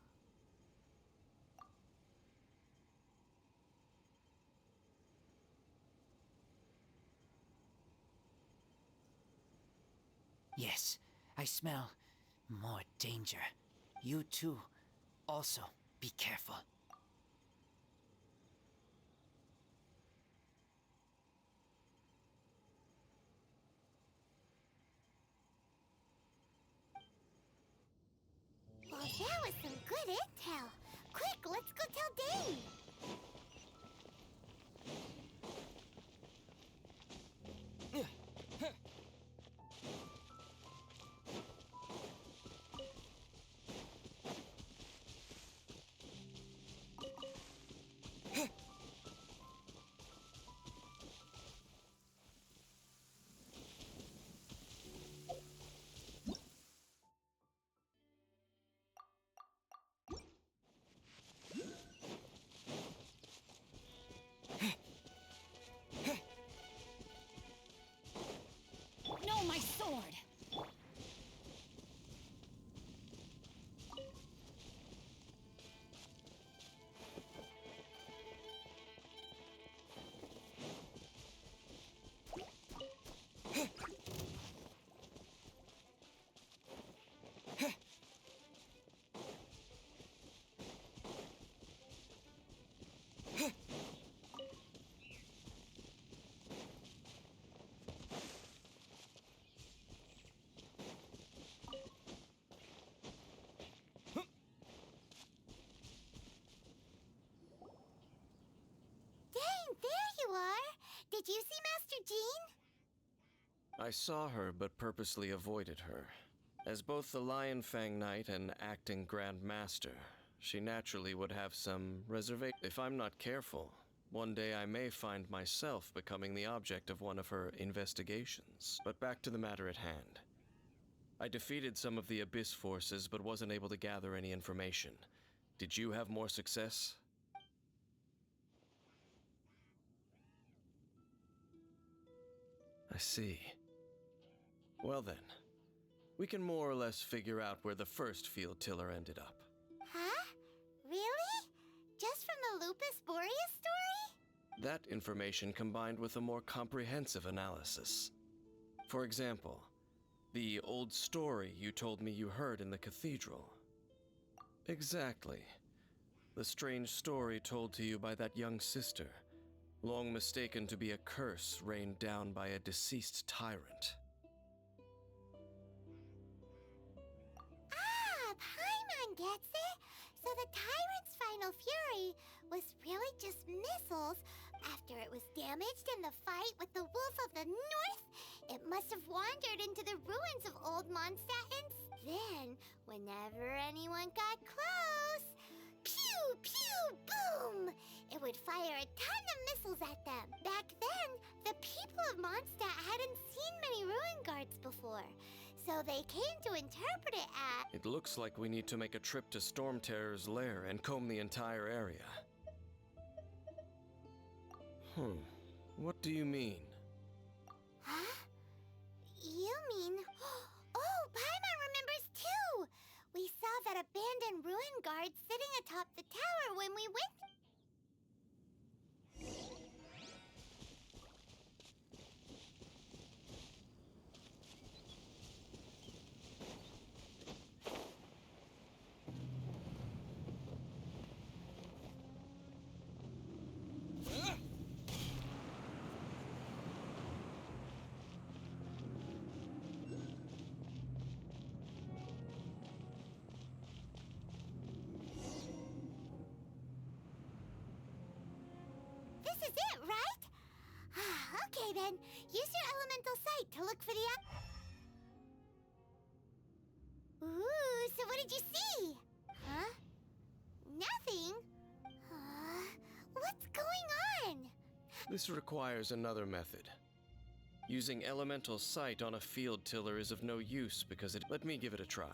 Yes, I smell more danger. You too. Also, be careful. Well, that was some good intel. Quick, let's go tell Dane. No, my sword! There you are! Did you see Master Jean? I saw her, but purposely avoided her. As both the Lion Fang Knight and acting Grand Master, she naturally would have some reservation. If I'm not careful, one day I may find myself becoming the object of one of her investigations. But back to the matter at hand. I defeated some of the Abyss forces, but wasn't able to gather any information. Did you have more success? I see. Well then, we can more or less figure out where the first field tiller ended up. Huh? Really? Just from the Lupus Boreas story? That information combined with a more comprehensive analysis. For example, the old story you told me you heard in the cathedral. Exactly. The strange story told to you by that young sister, long mistaken to be a curse rained down by a deceased tyrant. Paimon gets it. So the tyrant's final fury was really just missiles. After it was damaged in the fight with the Wolf of the North, it must have wandered into the ruins of Old Mondstadt, and then, whenever anyone got close, pew, pew, boom! a ton of missiles at them. Back then, the people of Mondstadt hadn't seen many ruin guards before, so they came to interpret it as... It looks like we need to make a trip to Storm Terror's lair and comb the entire area. What do you mean? Huh? You mean... Oh, Paimon remembers too! We saw that abandoned ruin guard sitting atop the tower when we went... This is it, right? Okay then, use your elemental sight to look for the Ooh, so what did you see? Huh? Nothing? What's going on? This requires another method. Using elemental sight on a field tiller is of no use because it... Let me give it a try.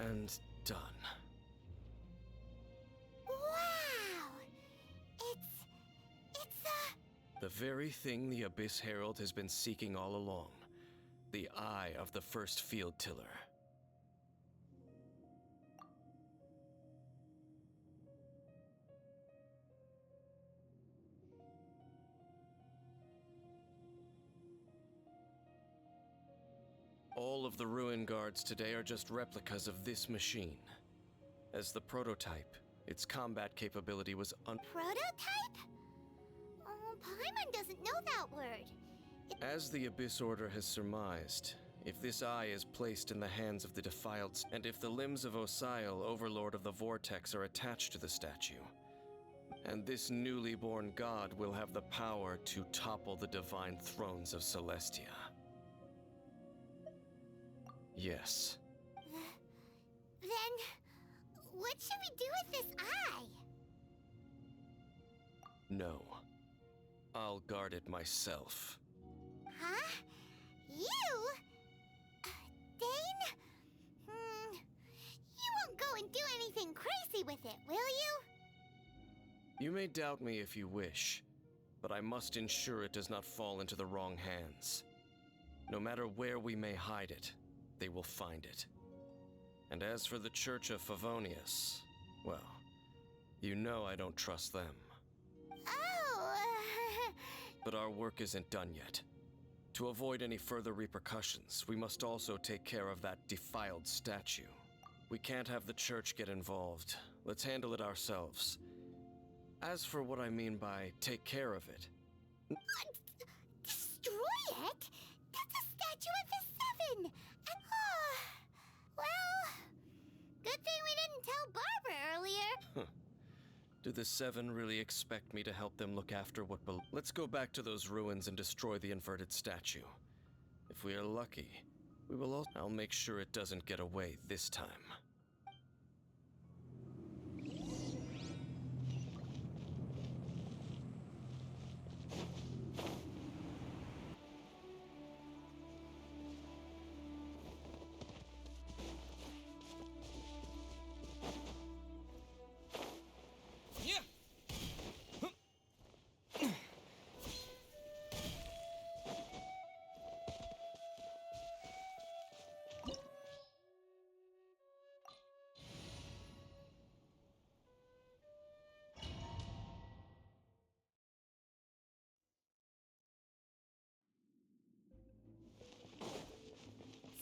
And done. Wow! It's The very thing the Abyss Herald has been seeking all along. The eye of the first field tiller. All of the ruin guards today are just replicas of this machine. As the prototype, its combat capability was Prototype? Oh, Paimon doesn't know that word. As the Abyss Order has surmised, if this eye is placed in the hands of the defiled, and if the limbs of Osial, Overlord of the Vortex, are attached to the statue, and this newly born god will have the power to topple the divine thrones of Celestia. Yes. Then, what should we do with this eye? No. I'll guard it myself. Huh? You? Dane? You won't go and do anything crazy with it, will you? You may doubt me if you wish, but I must ensure it does not fall into the wrong hands. No matter where we may hide it, they will find it. And as for the Church of Favonius, well, you know I don't trust them. Oh! But our work isn't done yet. To avoid any further repercussions, we must also take care of that defiled statue. We can't have the Church get involved. Let's handle it ourselves. As for what I mean by take care of it... Destroy it? That's a statue of the Seven! Well, good thing we didn't tell Barbara earlier. Do the Seven really expect me to help them look after what Let's go back to those ruins and destroy the inverted statue. If we are lucky, we will also... I'll make sure it doesn't get away this time.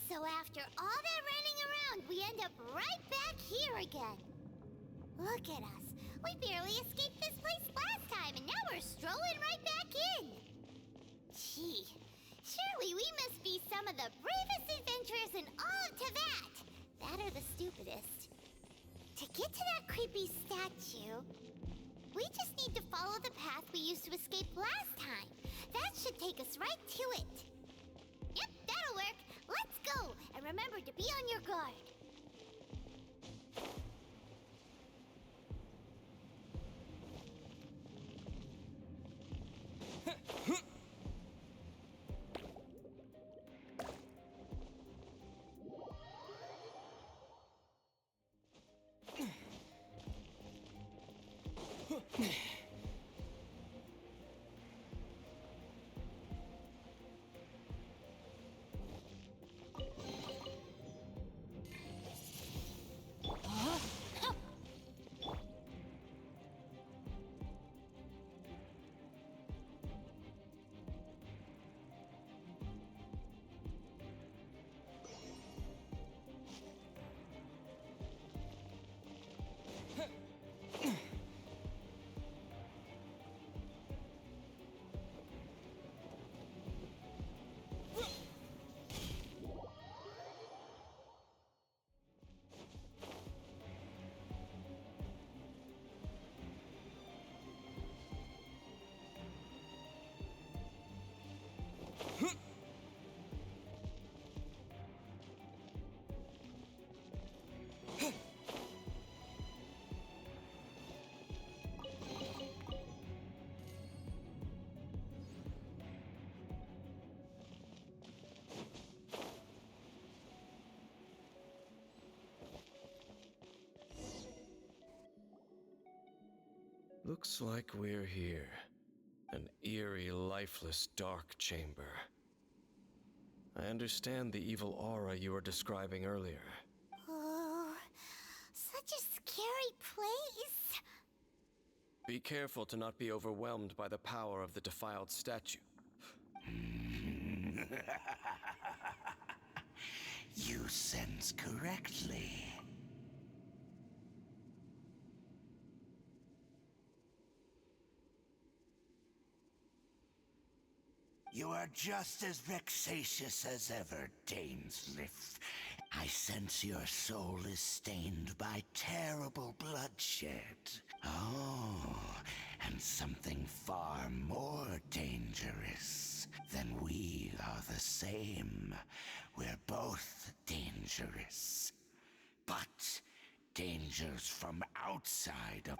So after all that running around, we end up right back here again. Look at us. We barely escaped this place last time, and now we're strolling right back in. Gee, surely we must be some of the bravest adventurers in all of Teyvat. That or the stupidest. To get to that creepy statue, we just need to follow the path we used to escape last time. That should take us right to it. Yep, that'll work. Let's Be on your guard. Looks like we're here. An eerie, lifeless, dark chamber. I understand the evil aura you were describing earlier. Oh, such a scary place. Be careful to not be overwhelmed by the power of the defiled statue. You sense correctly. You are just as vexatious as ever, Dainsleif. I sense your soul is stained by terrible bloodshed. Oh, and something far more dangerous. Then we are the same. We're both dangerous. But dangers from outside of...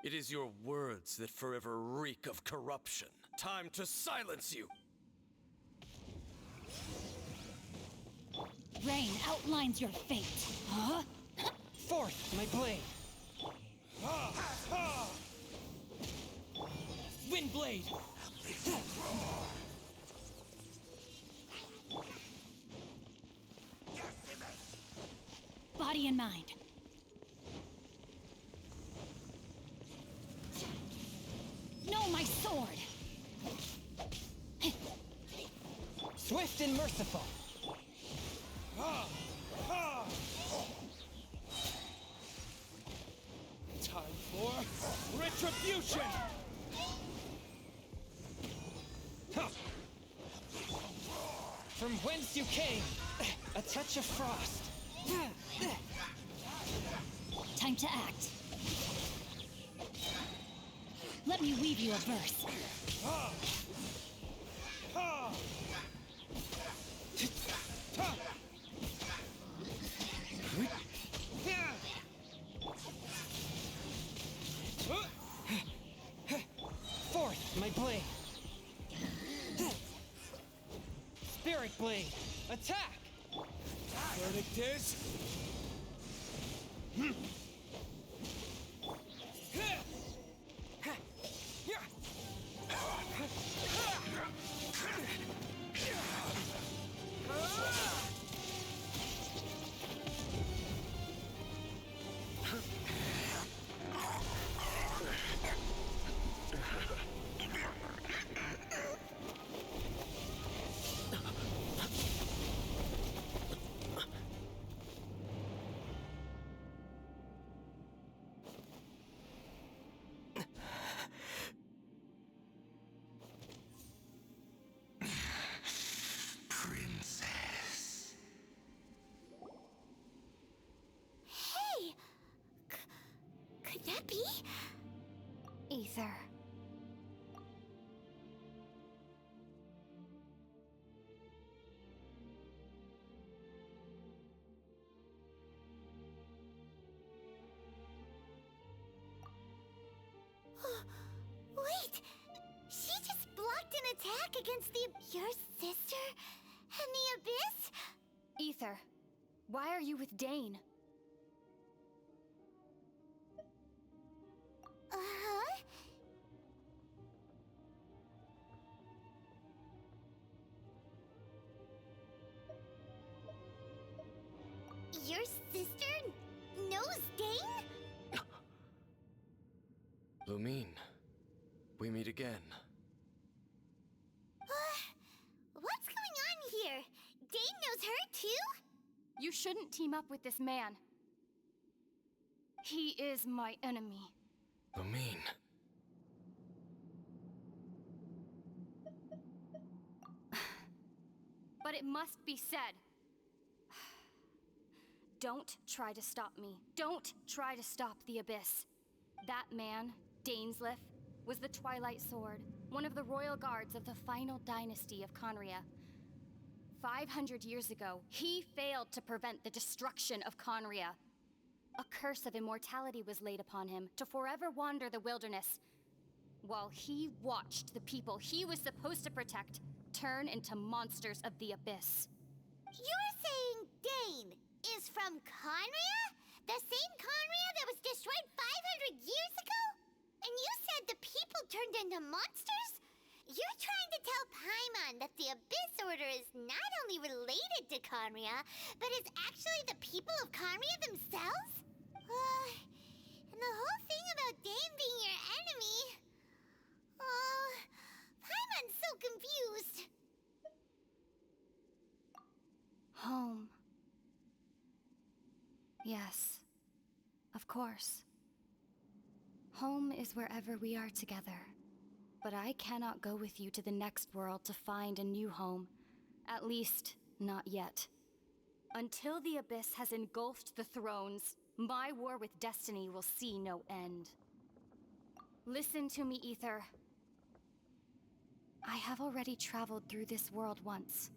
It is your words that forever reek of corruption. Time to silence you! Rain outlines your fate. Huh? Forth, my blade! Wind blade! Body and mind. No, my sword! Swift and merciful! Time for retribution! From whence you came, a touch of frost. Time to act. Let me weave you a verse. Forth, my blade. Spirit blade, attack! Verdict is... Could that be? Ether. attack against your sister and the Abyss? Ether, why are you with Dane? Uh-huh. Your sister knows Dane? Lumine, we meet again. What's going on here? Dane knows her too? You shouldn't team up with this man. He is my enemy. Lumine. But it must be said. Don't try to stop me. Don't try to stop the Abyss. That man, Dainsleif, was the Twilight Sword, one of the royal guards of the final dynasty of Conria. 500 years ago, he failed to prevent the destruction of Conria. A curse of immortality was laid upon him to forever wander the wilderness, while he watched the people he was supposed to protect turn into monsters of the Abyss. You're saying Dane is from Conria? The same Conria that was destroyed 500 years ago? And you said the people turned into monsters? You're trying to tell Paimon that the Abyss Order is not only related to Conria, but is actually the people of Conria themselves? And the whole thing about Dane being your enemy... Paimon's so confused. Home. Yes, of course. Home is wherever we are together. But I cannot go with you to the next world to find a new home. At least, not yet. Until the Abyss has engulfed the thrones, my war with destiny will see no end. Listen to me, Ether. I have already traveled through this world once.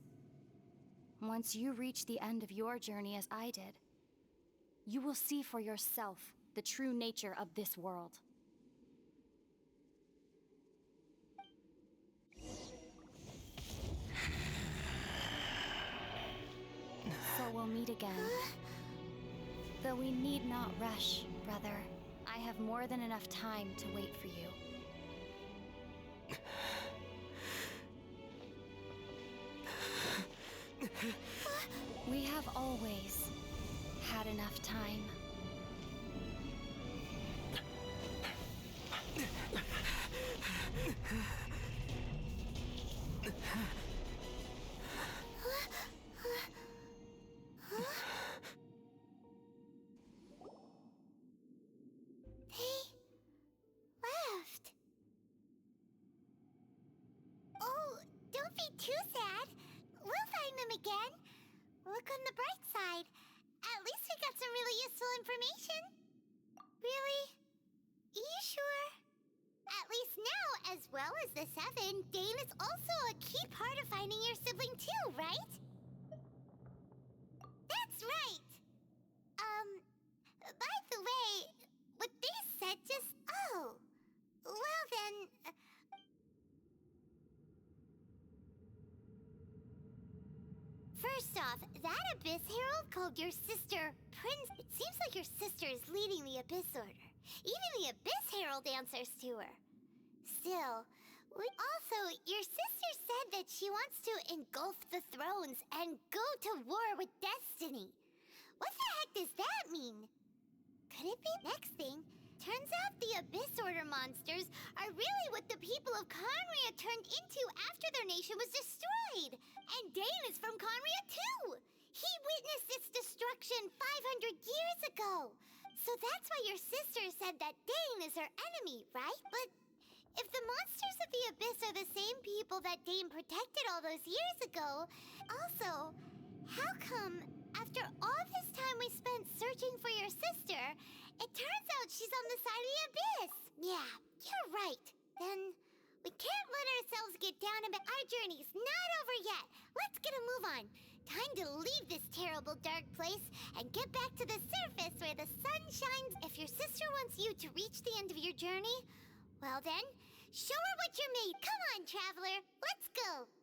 Once you reach the end of your journey as I did, you will see for yourself the true nature of this world. So we'll meet again. Though we need not rush, brother. I have more than enough time to wait for you. We have always had enough time. Left. Oh, don't be too sad. We'll find them again. Look on the bright side. At least we got some really useful information. Really? You sure? At least now, as well as the Seven, Dane is also a key part of finding your sibling too, right? That's right. By the way, what they said just... Oh. Well then... First off, that Abyss Herald called your sister Prince. It seems like your sister is leading the Abyss Order. Even the Abyss Herald answers to her. Still, also, your sister said that she wants to engulf the thrones and go to war with destiny. What the heck does that mean? Could it be next thing? Turns out the Abyss Order monsters are really what the people of Conria turned into after their nation was destroyed. And Dane is from Conria too. He witnessed its destruction 500 years ago. So that's why your sister said that Dane is her enemy, right? But if the monsters of the Abyss are the same people that Dane protected all those years ago, also, how come after all this time we spent searching for your sister, it turns out she's on the side of the Abyss? Yeah, you're right. Then we can't let ourselves get down about our journey's not over yet. Let's get a move on. Time to leave this terrible dark place and get back to the surface where the sun shines. If your sister wants you to reach the end of your journey, well then, Show her what you're made. Come on, Traveler. Let's go.